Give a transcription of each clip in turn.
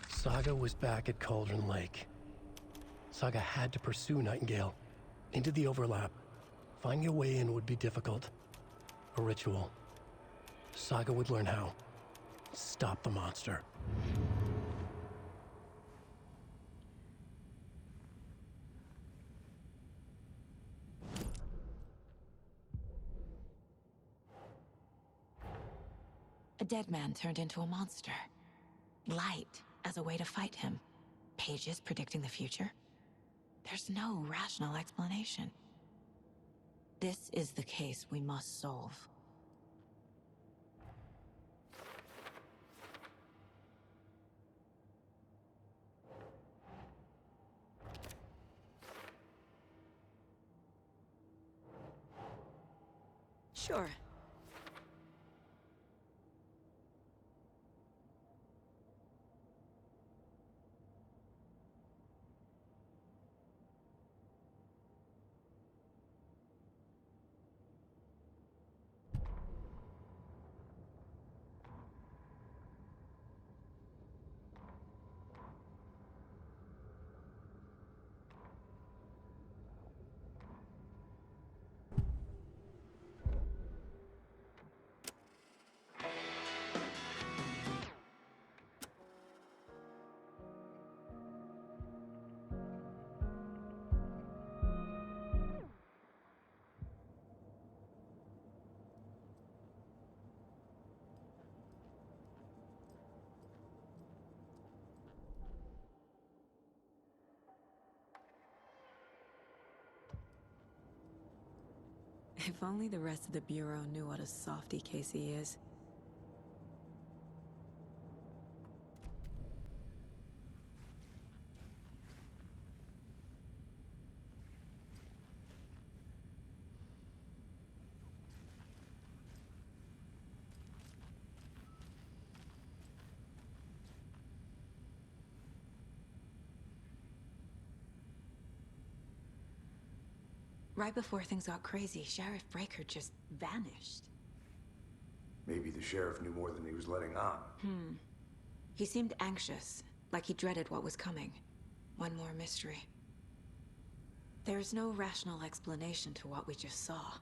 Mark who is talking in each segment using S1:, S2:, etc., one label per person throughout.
S1: Saga was back at Cauldron Lake. Saga had to pursue Nightingale into the overlap. Finding a way in would be difficult. A ritual. Saga would learn how. Stop the monster.
S2: A dead man turned into a monster. Light as a way to fight him. Pages predicting the future. There's no rational explanation. This is the case we must solve. Sure. If only the rest of the Bureau knew what a softy Casey is. Right before things got crazy, Sheriff Breaker just vanished.
S3: Maybe the sheriff knew more than he was letting on.
S2: He seemed anxious, like he dreaded what was coming. One more mystery. There's no rational explanation to what we just saw.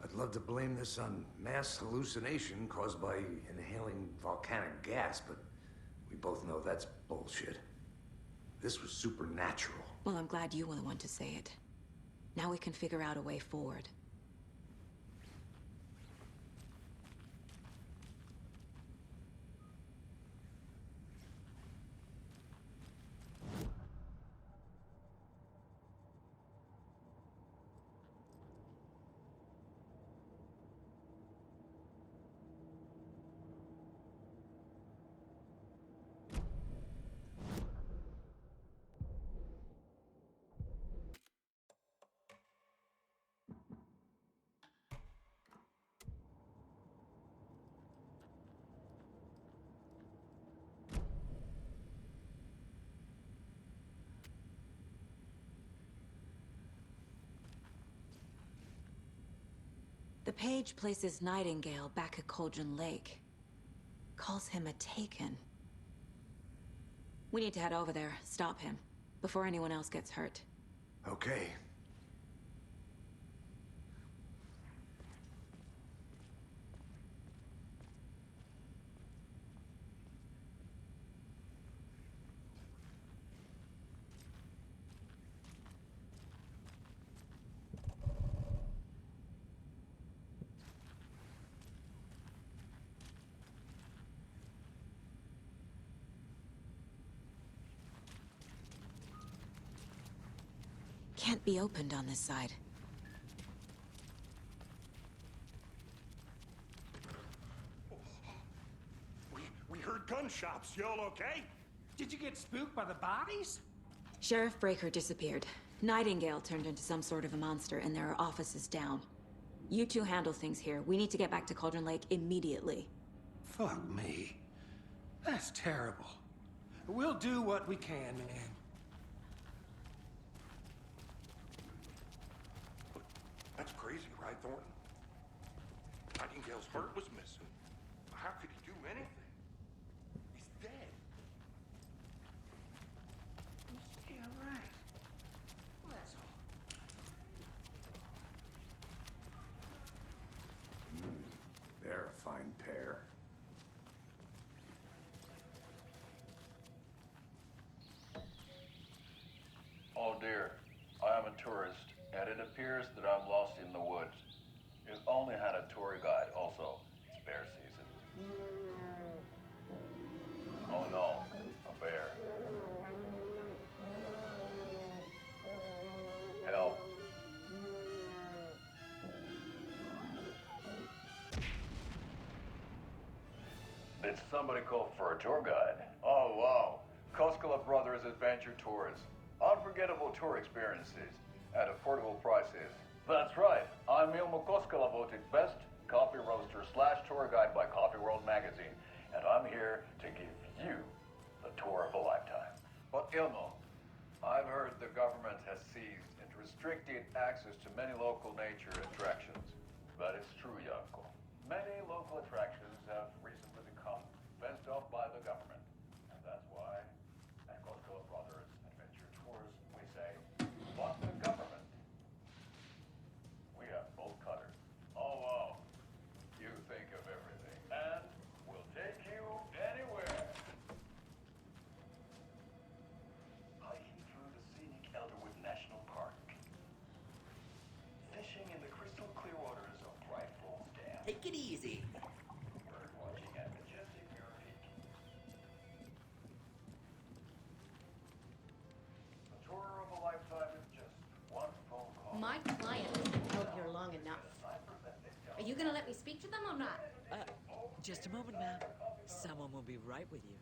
S3: I'd love to blame this on mass hallucination caused by inhaling volcanic gas, but we both know that's bullshit. This was supernatural.
S2: Well, I'm glad you were the one to say it. Now we can figure out a way forward. The page places Nightingale back at Cauldron Lake. Calls him a Taken. We need to head over there, stop him, before anyone else gets hurt.
S3: Okay.
S2: Can't be opened on this side.
S4: We heard gunshots. Y'all okay?
S5: Did you get spooked by the bodies?
S2: Sheriff Breaker disappeared. Nightingale turned into some sort of a monster, and there are offices down. You two handle things here. We need to get back to Cauldron Lake immediately.
S5: Fuck me. That's terrible. We'll do what we can, man.
S4: That's crazy, right, Thornton? Nightingale's heart was missing. How could he do anything? He's dead.
S5: Yeah, right. Well, that's all.
S3: They're a fine pair.
S6: Oh dear, I am a tourist, and it appears that I'm lost in the woods. You've only had a tour guide, also. It's bear season. Oh no, a bear. Help. Did somebody call for a tour guide? Oh wow, Koskela Brothers Adventure Tours. Unforgettable tour experiences at affordable prices. That's right. I'm Ilmo Koskela, voted best coffee roaster / tour guide by Coffee World magazine, and I'm here to give you the tour of a lifetime. But Ilmo, I've heard the government has seized and restricted access to many local nature attractions. That is true, Yanko. Many local attractions have recently become fenced off by the government, and that's why at Koskela Brothers Adventure Tours we say, fuck the government. We have both cutters. Oh wow, you think of everything, and we'll take you anywhere. Hiking through the scenic Elderwood National Park. Fishing in the crystal clear waters of Bright Falls Dam.
S7: Take it easy.
S6: Bird watching at majestic Muir Peak. The tour of a lifetime is just one phone call.
S8: My client hasn't held here long enough. Are you gonna let me speak to them or not?
S7: Just a moment, ma'am. Someone will be right with you.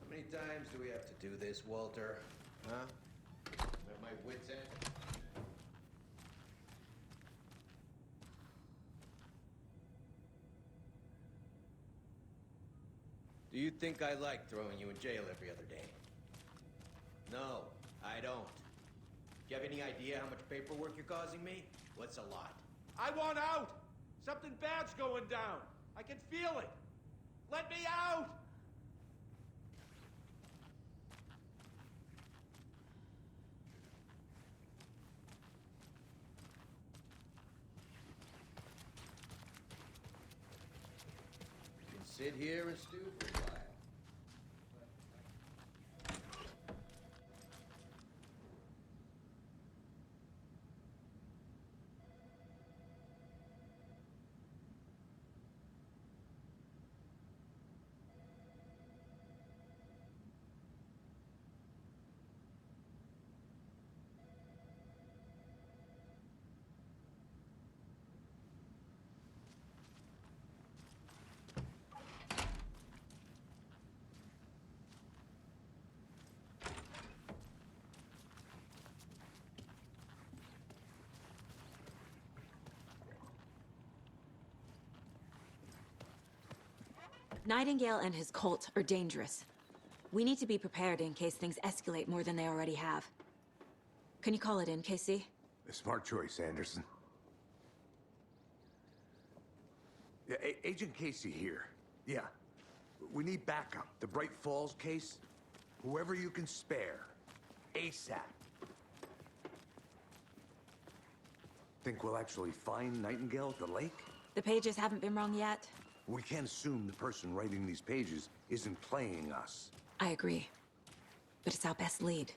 S9: How many times do we have to do this, Walter? Huh? I'm at my wit's end. Do you think I like throwing you in jail every other day? No, I don't. Do you have any idea how much paperwork you're causing me? What's a lot?
S5: I want out! Something bad's going down. I can feel it. Let me out!
S9: You can sit here and stew for a while.
S2: Nightingale and his cult are dangerous. We need to be prepared in case things escalate more than they already have. Can you call it in, KC?
S3: A smart choice, Anderson. Yeah, Agent Casey here. Yeah. We need backup. The Bright Falls case, whoever you can spare. ASAP. Think we'll actually find Nightingale at the lake?
S2: The pages haven't been wrong yet.
S3: We can't assume the person writing these pages isn't playing us.
S2: I agree. But it's our best lead.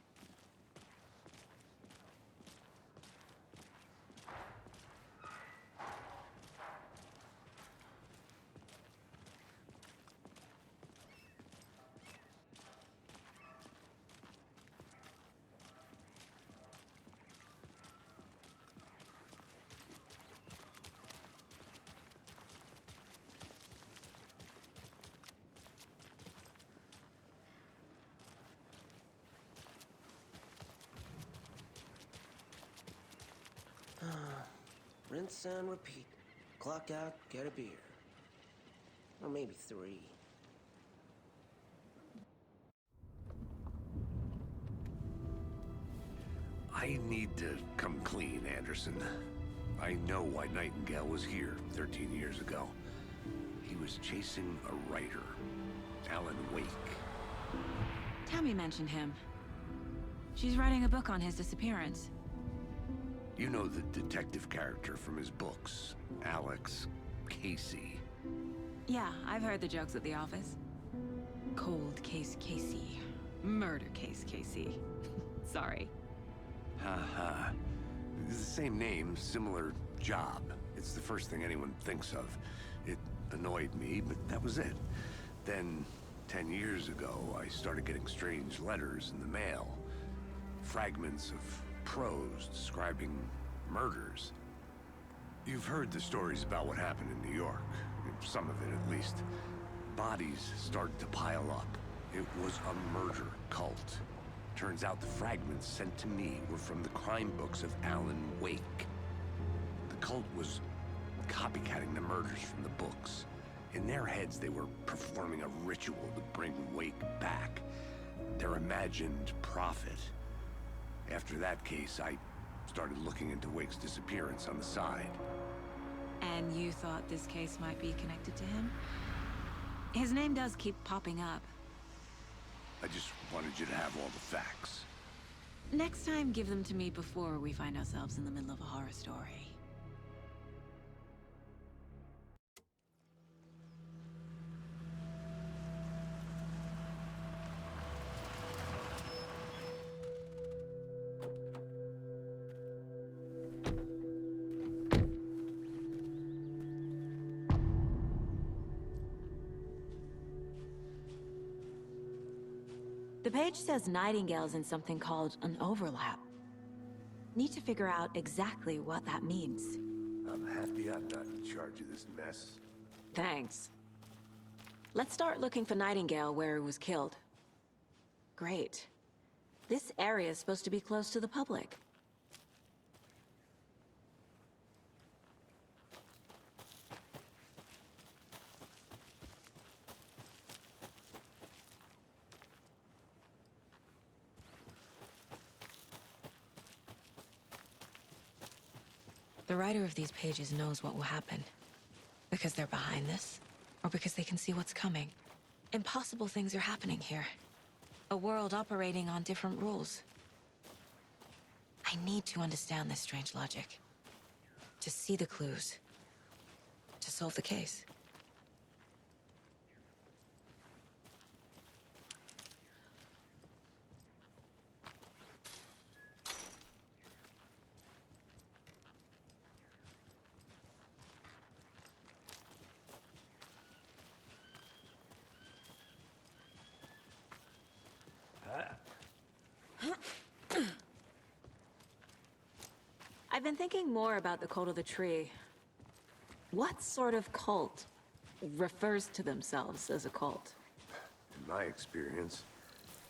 S10: Rinse and repeat. Clock out, get a beer. Or maybe 3.
S3: I need to come clean, Anderson. I know why Nightingale was here 13 years ago. He was chasing a writer, Alan Wake.
S2: Tammy mentioned him. She's writing a book on his disappearance.
S3: You know the detective character from his books, Alex Casey.
S2: Yeah, I've heard the jokes at the office. Cold case Casey. Murder case Casey. Sorry.
S3: Haha. It's the same name, similar job. It's the first thing anyone thinks of. It annoyed me, but that was it. Then, 10 years ago, I started getting strange letters in the mail. Fragments of prose describing murders. You've heard the stories about what happened in New York. Some of it, at least. Bodies started to pile up. It was a murder cult. Turns out the fragments sent to me were from the crime books of Alan Wake. The cult was copycatting the murders from the books. In their heads, they were performing a ritual to bring Wake back. Their imagined prophet. After that case, I started looking into Wake's disappearance on the side.
S2: And you thought this case might be connected to him? His name does keep popping up.
S3: I just wanted you to have all the facts.
S2: Next time, give them to me before we find ourselves in the middle of a horror story. The page says Nightingale's in something called an overlap. Need to figure out exactly what that means.
S3: I'm happy I'm not in charge of this mess.
S2: Thanks. Let's start looking for Nightingale where he was killed. Great. This area is supposed to be close to the public. The writer of these pages knows what will happen. Because they're behind this, or because they can see what's coming. Impossible things are happening here. A world operating on different rules. I need to understand this strange logic. To see the clues. To solve the case. I've been thinking more about the cult of the tree. What sort of cult refers to themselves as a cult?
S3: In my experience,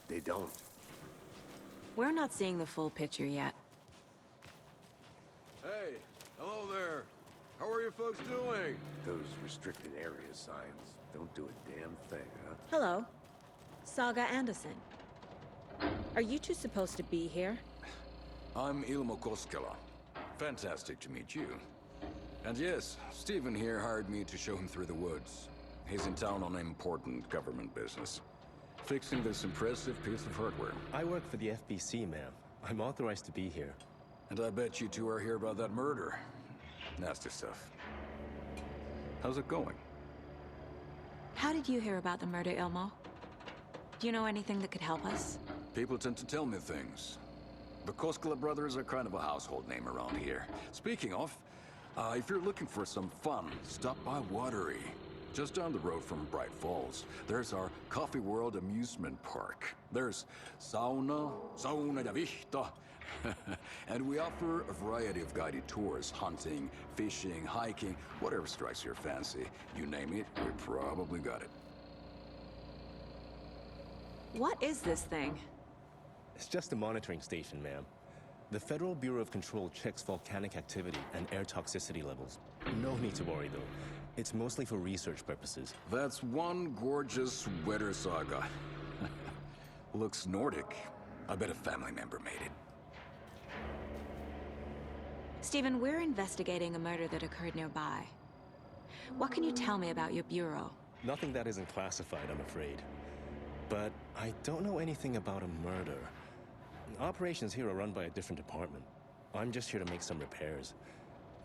S3: they don't.
S2: We're not seeing the full picture yet.
S4: Hey, hello there. How are you folks doing?
S3: Those restricted area signs don't do a damn thing, huh?
S2: Hello. Saga Anderson. Are you two supposed to be here?
S11: I'm Ilmo Koskela. Fantastic to meet you. And yes, Stephen here hired me to show him through the woods. He's in town on important government business. Fixing this impressive piece of hardware.
S12: I work for the FBC, ma'am. I'm authorized to be here.
S11: And I bet you two are here about that murder. Nasty stuff. How's it going?
S2: How did you hear about the murder, Ilmo? Do you know anything that could help us?
S11: People tend to tell me things. The Koskela brothers are kind of a household name around here. Speaking of, if you're looking for some fun, stop by Watery. Just down the road from Bright Falls, there's our Coffee World amusement park. There's sauna ja vihta. And we offer a variety of guided tours, hunting, fishing, hiking, whatever strikes your fancy. You name it, we probably got it.
S2: What is this thing?
S12: It's just a monitoring station, ma'am. The Federal Bureau of Control checks volcanic activity and air toxicity levels. No need to worry, though. It's mostly for research purposes.
S11: That's one gorgeous weather saga. Looks Nordic. I bet a family member made it.
S2: Stephen, we're investigating a murder that occurred nearby. What can you tell me about your bureau?
S12: Nothing that isn't classified, I'm afraid. But I don't know anything about a murder. Operations here are run by a different department. I'm just here to make some repairs.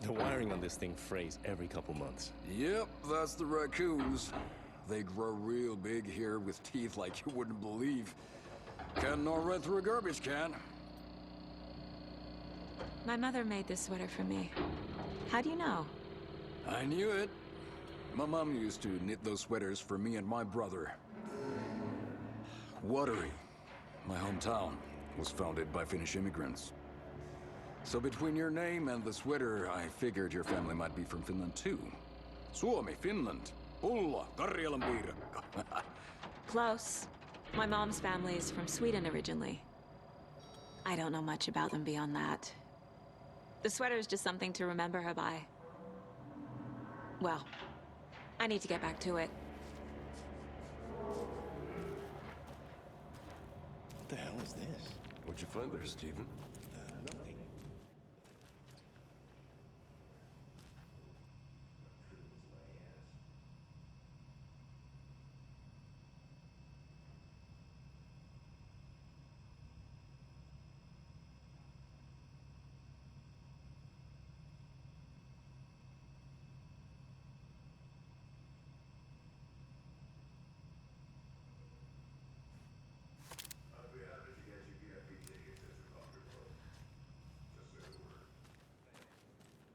S12: The wiring on this thing frays every couple months.
S11: Yep, that's the raccoons. They grow real big here with teeth like you wouldn't believe. Can't know right through a garbage can.
S2: My mother made this sweater for me. How do you know?
S11: I knew it. My mom used to knit those sweaters for me and my brother. Watery, my hometown, was founded by Finnish immigrants. So between your name and the sweater, I figured your family might be from Finland too. Suomi, Finland. Pulla, Karjalan piirakka.
S2: Close. My mom's family is from Sweden originally. I don't know much about them beyond that. The sweater is just something to remember her by. Well, I need to get back to it.
S12: What the hell is this?
S3: What'd you find there, Stephen?
S12: Nothing.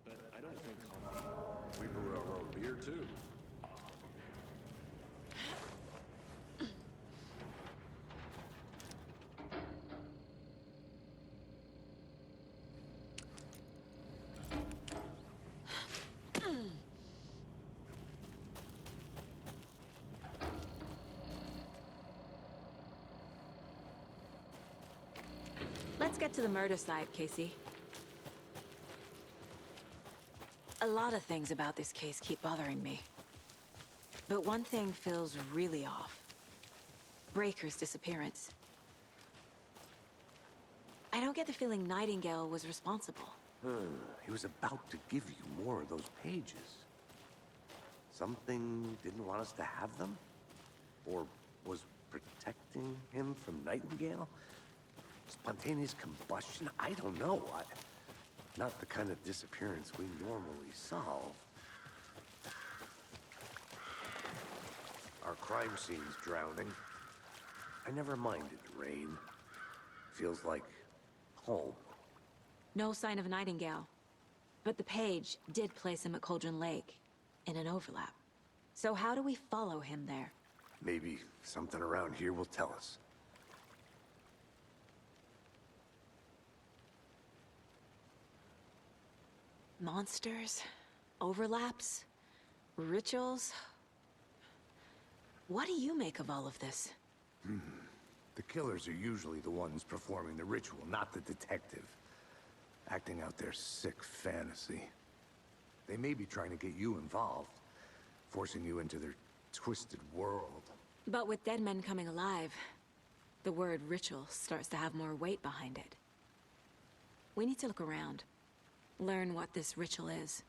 S12: But I don't think
S11: We brew our own beer too.
S2: Let's get to the murder site, Casey. A lot of things about this case keep bothering me. But one thing feels really off. Breaker's disappearance. I don't get the feeling Nightingale was responsible.
S3: He was about to give you more of those pages. Something didn't want us to have them? Or was protecting him from Nightingale? Spontaneous combustion? I don't know. Not the kind of disappearance we normally solve. Our crime scene's drowning. I never minded rain. Feels like home.
S2: No sign of Nightingale. But the page did place him at Cauldron Lake, in an overlap. So how do we follow him there?
S3: Maybe something around here will tell us.
S2: Monsters? Overlaps? Rituals? What do you make of all of this?
S3: The killers are usually the ones performing the ritual, not the detective. Acting out their sick fantasy. They may be trying to get you involved, forcing you into their twisted world.
S2: But with dead men coming alive, the word ritual starts to have more weight behind it. We need to look around. Learn what this ritual is.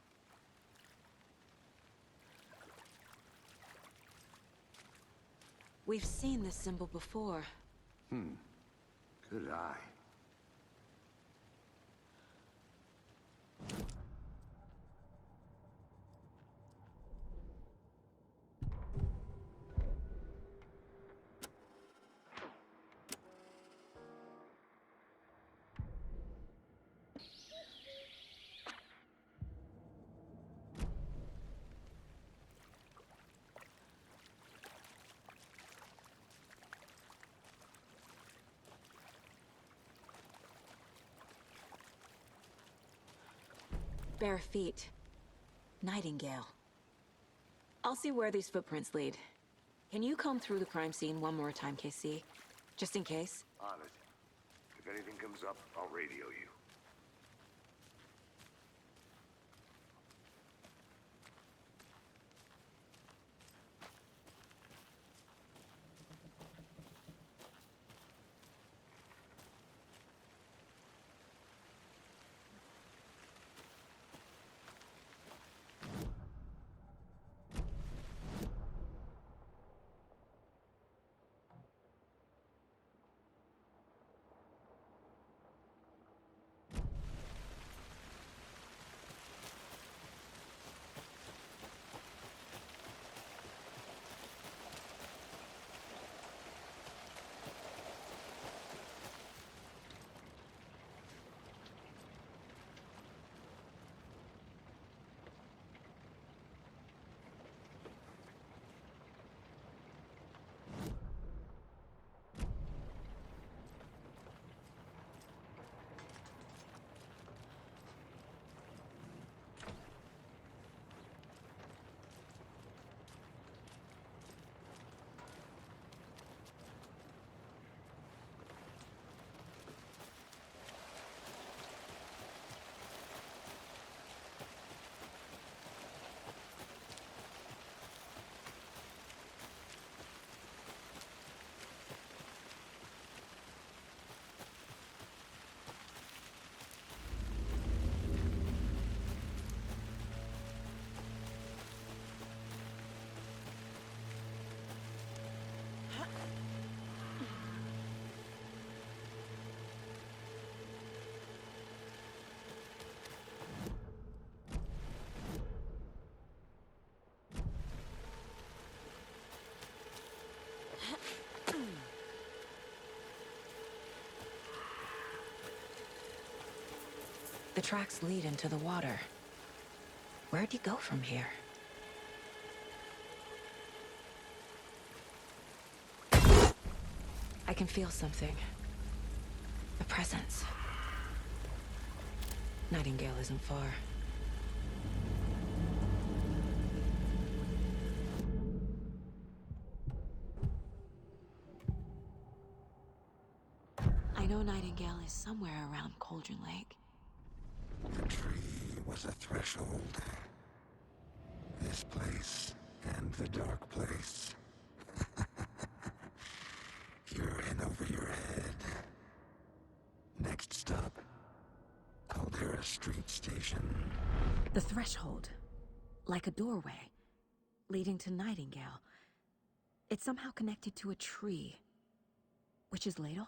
S2: We've seen this symbol before.
S3: Good eye.
S2: Bare feet. Nightingale. I'll see where these footprints lead. Can you comb through the crime scene one more time, KC? Just in case?
S3: On it. If anything comes up, I'll radio you.
S2: The tracks lead into the water. Where'd you go from here? I can feel something. A presence. Nightingale isn't far. I know Nightingale is somewhere around Cauldron Lake.
S13: The tree was a threshold. This place and the dark place. You're in over your head. Next stop, Caldera Street Station.
S2: The threshold. Like a doorway. Leading to Nightingale. It's somehow connected to a tree. Witch's Ladle?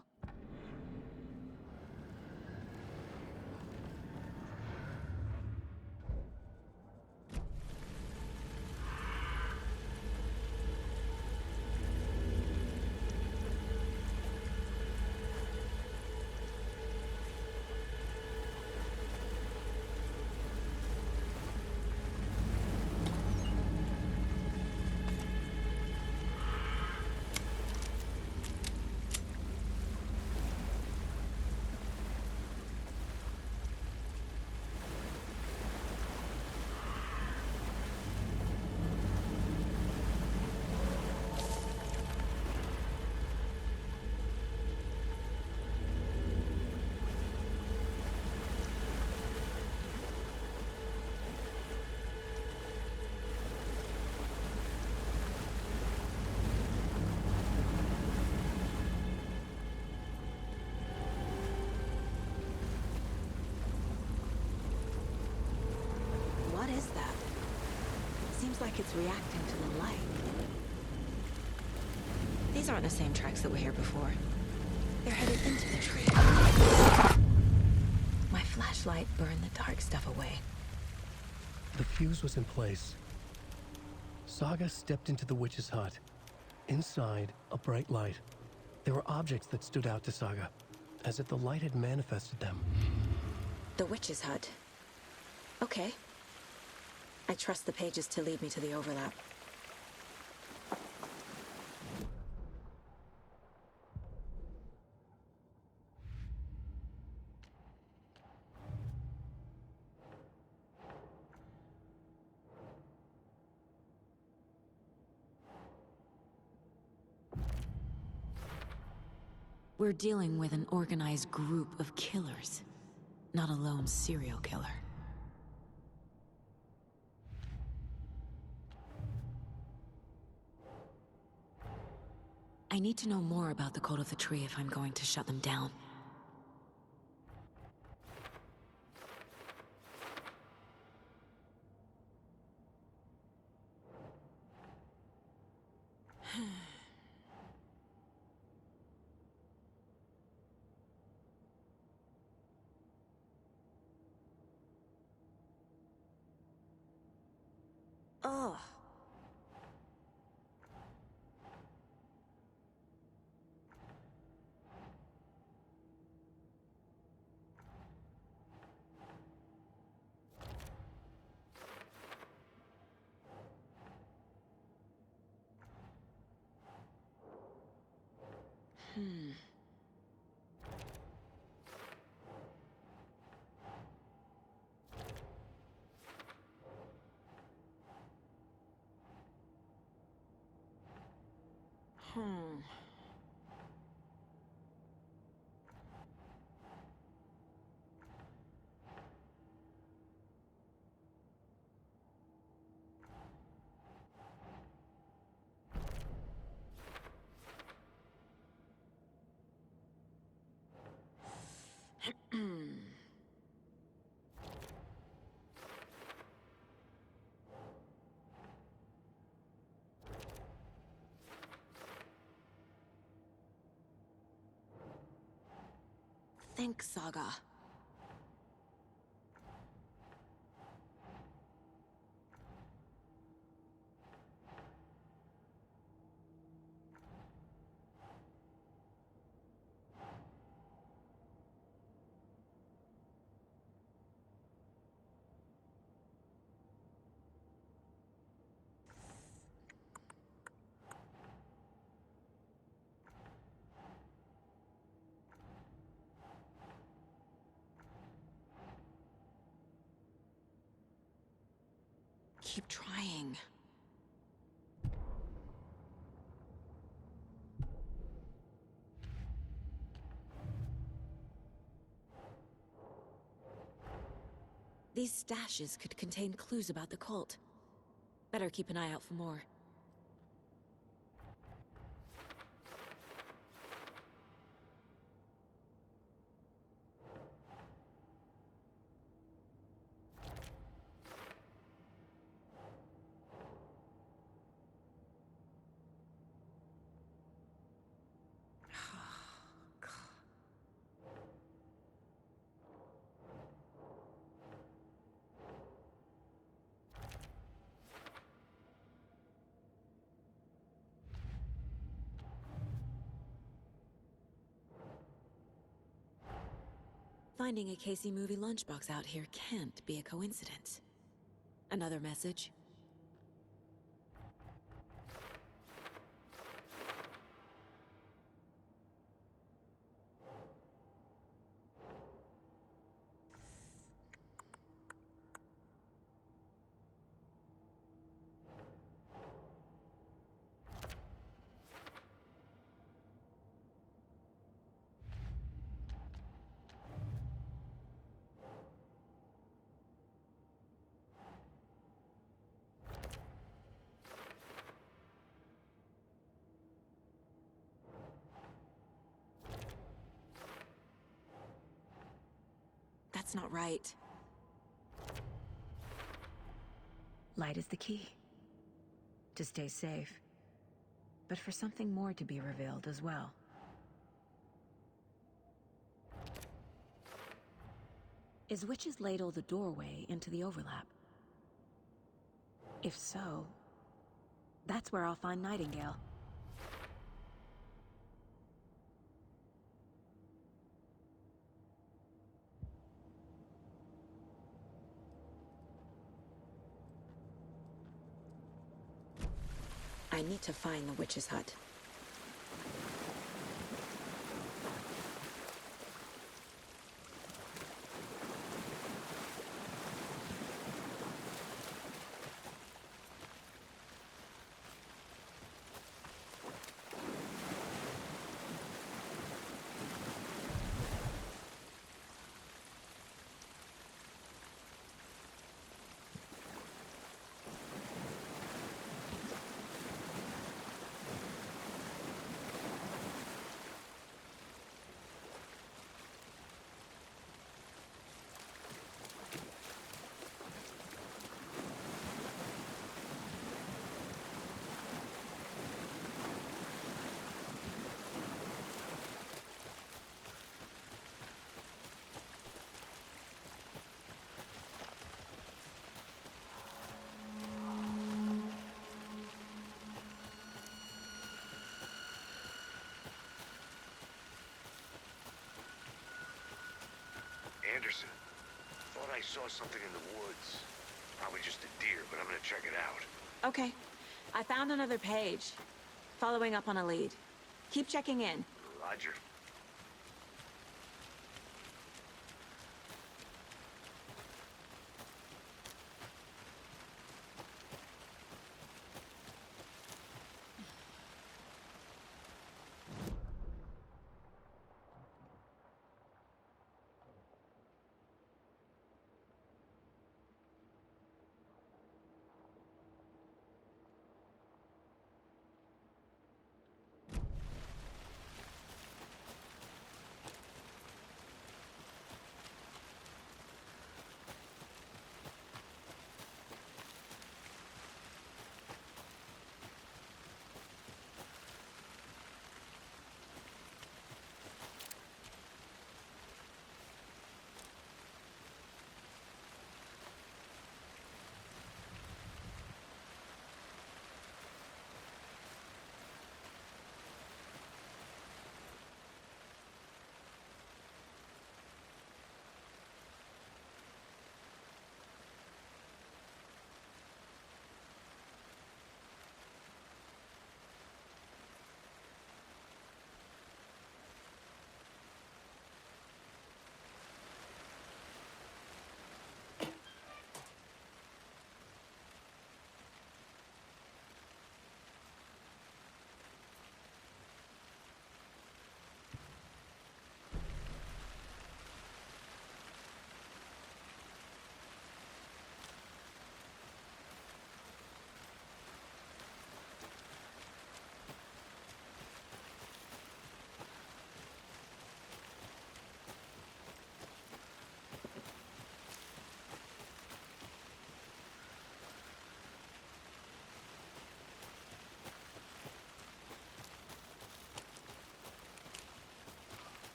S2: What is that? Seems like it's reacting to the light. These aren't the same tracks that were here before. They're headed into the tree. My flashlight burned the dark stuff away.
S1: The fuse was in place. Saga stepped into the witch's hut. Inside, a bright light. There were objects that stood out to Saga, as if the light had manifested them.
S2: The witch's hut. Okay. I trust the pages to lead me to the overlap. We're dealing with an organized group of killers, not a lone serial killer. I need to know more about the Cult of the Tree if I'm going to shut them down. Oh. Think, Saga. Keep trying. These stashes could contain clues about the cult. Better keep an eye out for more. Finding a Casey movie lunchbox out here can't be a coincidence. Another message? That's not right.
S14: Light is the key. To stay safe.
S2: but for something more to be revealed as well. Is Witch's Ladle the doorway into the overlap? If so, that's where I'll find Nightingale. I need to find the witch's hut.
S3: Anderson, thought I saw something in the woods. Probably just a deer, but I'm gonna check it out.
S2: Okay. I found another page. Following up on a lead. Keep checking in.
S3: Roger.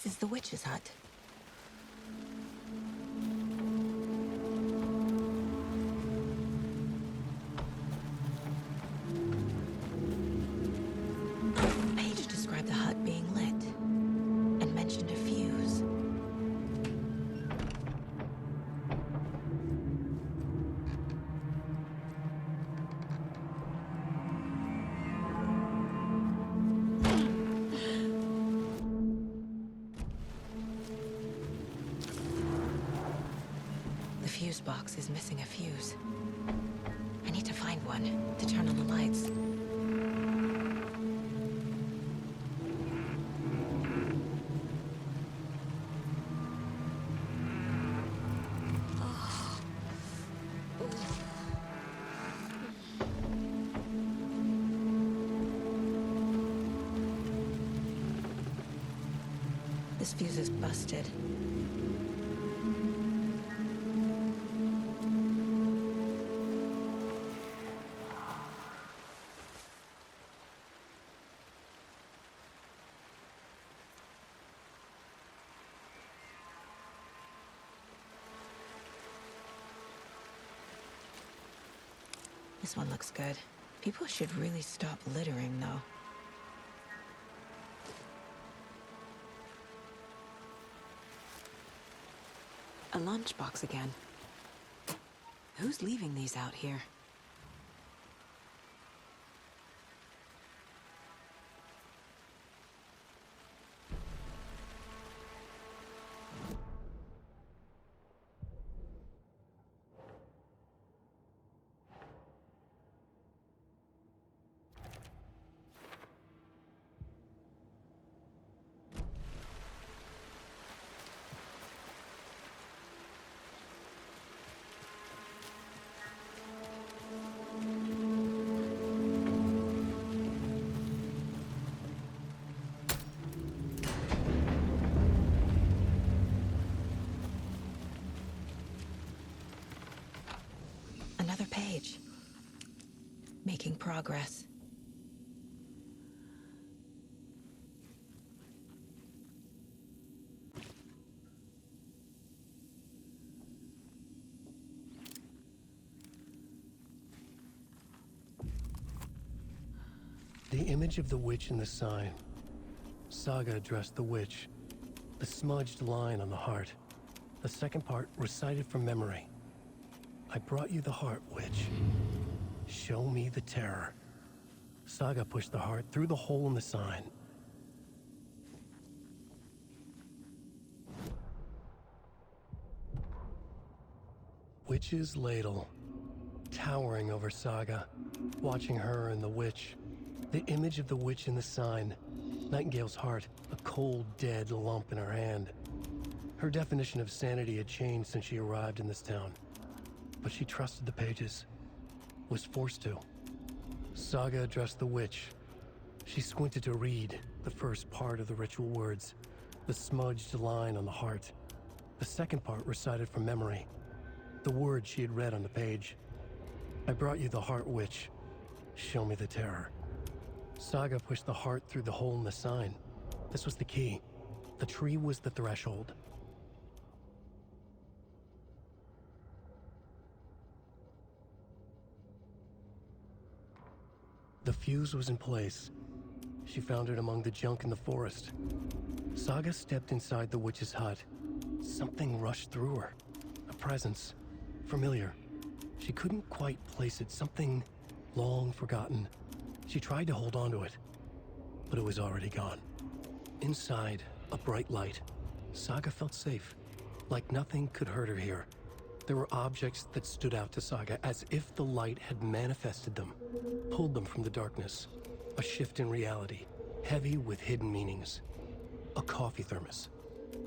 S2: This is the witch's hut. Page described the hut being lit and mentioned a fuse. The fuse box is missing a fuse. I need to find one to turn on the lights. This fuse is busted. This one looks good. People should really stop littering, though. A lunchbox again. Who's leaving these out here? Another page. Making progress.
S1: The image of the witch in the sign. Saga addressed the witch. The smudged line on the heart. The second part recited from memory. I brought you the heart, witch. Show me the terror. Saga pushed the heart through the hole in the sign. Witch's ladle. Towering over Saga. Watching her and the witch. The image of the witch in the sign. Nightingale's heart, a cold, dead lump in her hand. Her definition of sanity had changed since she arrived in this town. But she trusted the pages. Was forced to. Saga addressed the witch. She squinted to read the first part of the ritual words. The smudged line on the heart. The second part recited from memory. The words she had read on the page. I brought you the heart, witch. Show me the terror. Saga pushed the heart through the hole in the sign. This was the key. The tree was the threshold. The fuse was in place. She found it among the junk in the forest. Saga stepped inside the witch's hut. Something rushed through her. A presence. Familiar. She couldn't quite place it. Something long forgotten. She tried to hold on to it, but it was already gone. Inside, a bright light. Saga felt safe, like nothing could hurt her here. There were objects that stood out to Saga as if the light had manifested them, pulled them from the darkness. A shift in reality, heavy with hidden meanings. A coffee thermos,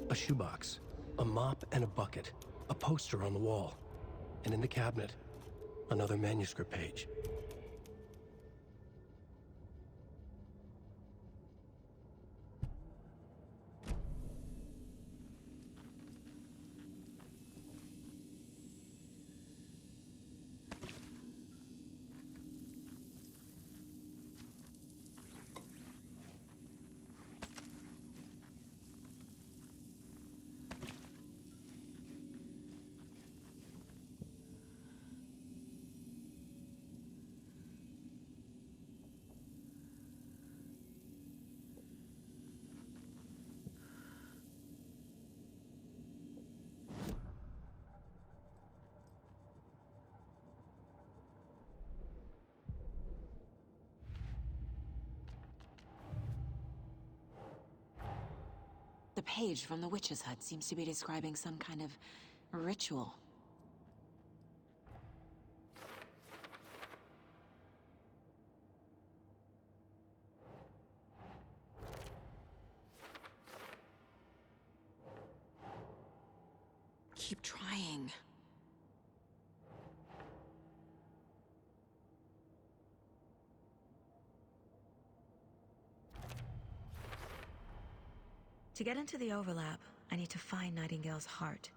S1: a shoebox, a mop and a bucket, a poster on the wall, and in the cabinet, another manuscript page.
S2: The page from the witch's hut seems to be describing some kind of ritual. Keep trying. To get into the overlap, I need to find Nightingale's heart.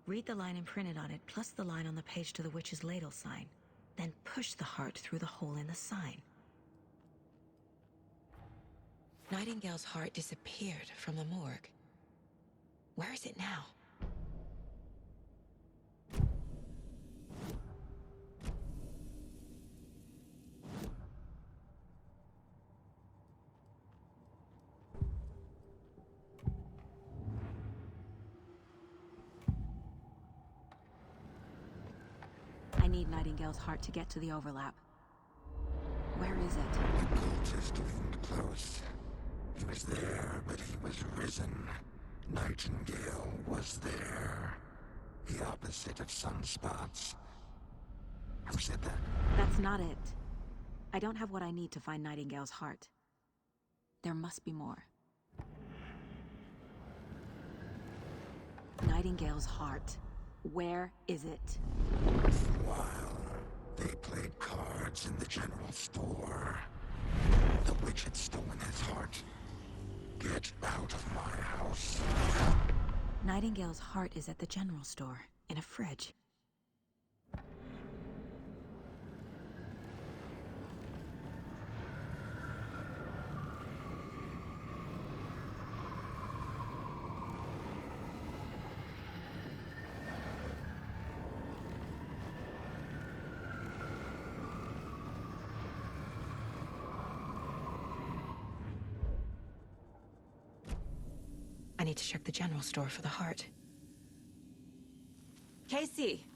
S2: Read the line imprinted on it, plus the line on the page to the witch's ladle sign. Then push the heart through the hole in the sign. Nightingale's heart disappeared from the morgue. Where is it now? I need Nightingale's heart to get to the overlap. Where is it?
S13: The cultist loomed close. He was there, but he was risen. Nightingale was there. The opposite of sunspots. Who said that?
S2: That's not it. I don't have what I need to find Nightingale's heart. There must be more. Nightingale's heart. Where is it?
S13: While they played cards in the general store, the witch had stolen his heart. Get out of my house.
S2: Nightingale's heart is at the general store, in a fridge. I need to check the general store for the heart. Casey,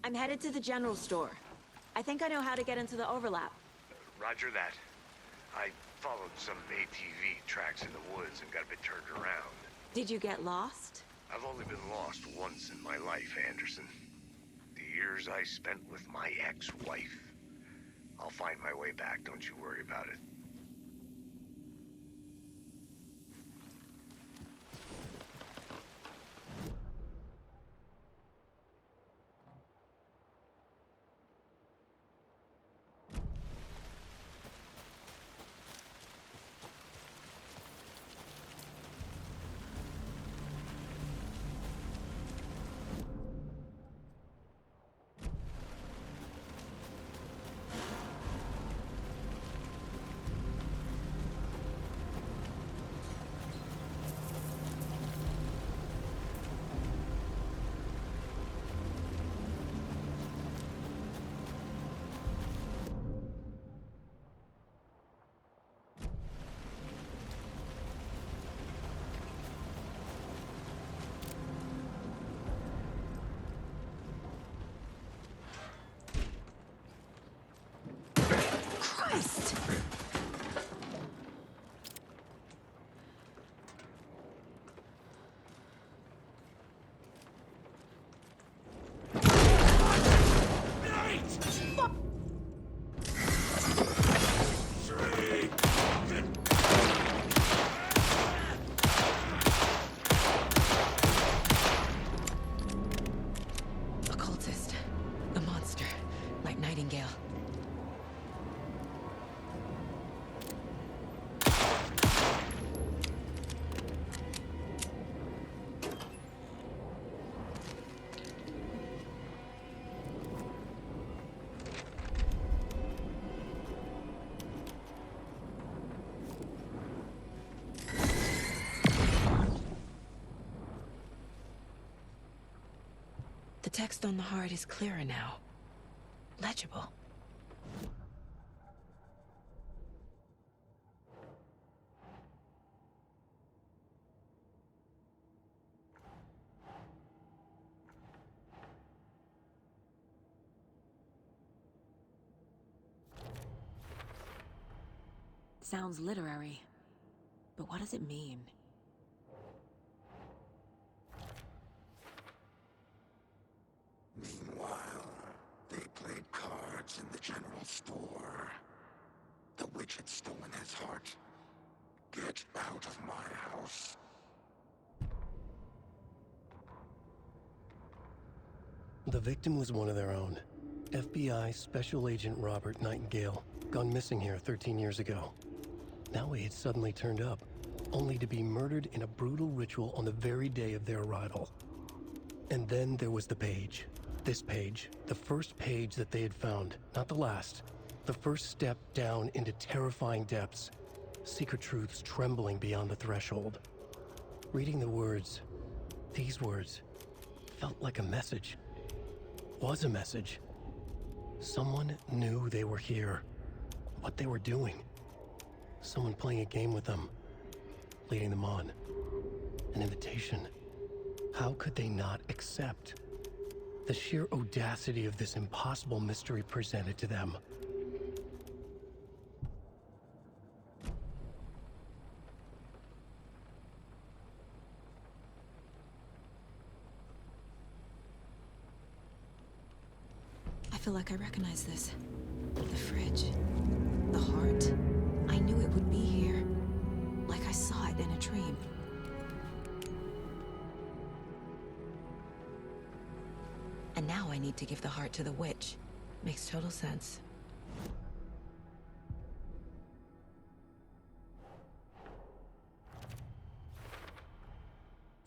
S2: I'm headed to the general store. I think I know how to get into the overlap.
S3: Roger that. I followed some ATV tracks in the woods and got a bit turned around.
S2: Did you get lost?
S3: I've only been lost once in my life, Anderson. The years I spent with my ex-wife. I'll find my way back, don't you worry about it.
S2: Christ! Occultist. A monster. Like Nightingale. The text on the heart is clearer now. Legible. Sounds literary. But what does it mean?
S13: Meanwhile, they played cards in the general store. The witch had stolen his heart. Get out of my house.
S1: The victim was one of their own. FBI Special Agent Robert Nightingale, gone missing here 13 years ago. Now he had suddenly turned up, only to be murdered in a brutal ritual on the very day of their arrival. And then there was the page. This page, the first page that they had found, not the last. The first step down into terrifying depths. Secret truths trembling beyond the threshold. Reading the words, these words, felt like a message. Was a message. Someone knew they were here. What they were doing. Someone playing a game with them. Leading them on. An invitation. How could they not accept? The sheer audacity of this impossible mystery presented to them.
S2: I feel like I recognize this. The fridge. The heart. I knew it would be here. Like I saw it in a dream. And now I need to give the heart to the witch. Makes total sense.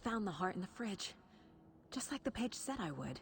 S14: Found the heart in the fridge. Just like the page said I would.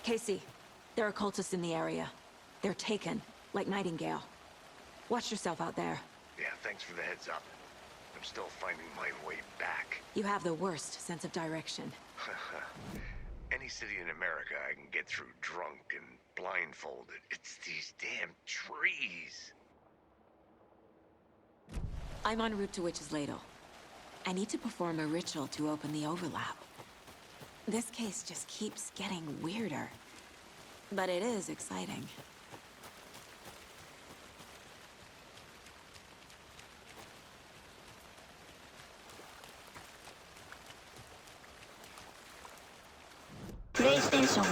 S2: Casey, there are cultists in the area. They're taken, like Nightingale. Watch yourself out there.
S3: Yeah, thanks for the heads up. I'm still finding my way back.
S2: You have the worst sense of direction.
S3: Any city in America I can get through drunk and blindfolded. It's these damn trees.
S2: I'm en route to Witch's Ladle. I need to perform a ritual to open the overlap. This case just keeps getting weirder. But it is exciting.
S15: PlayStation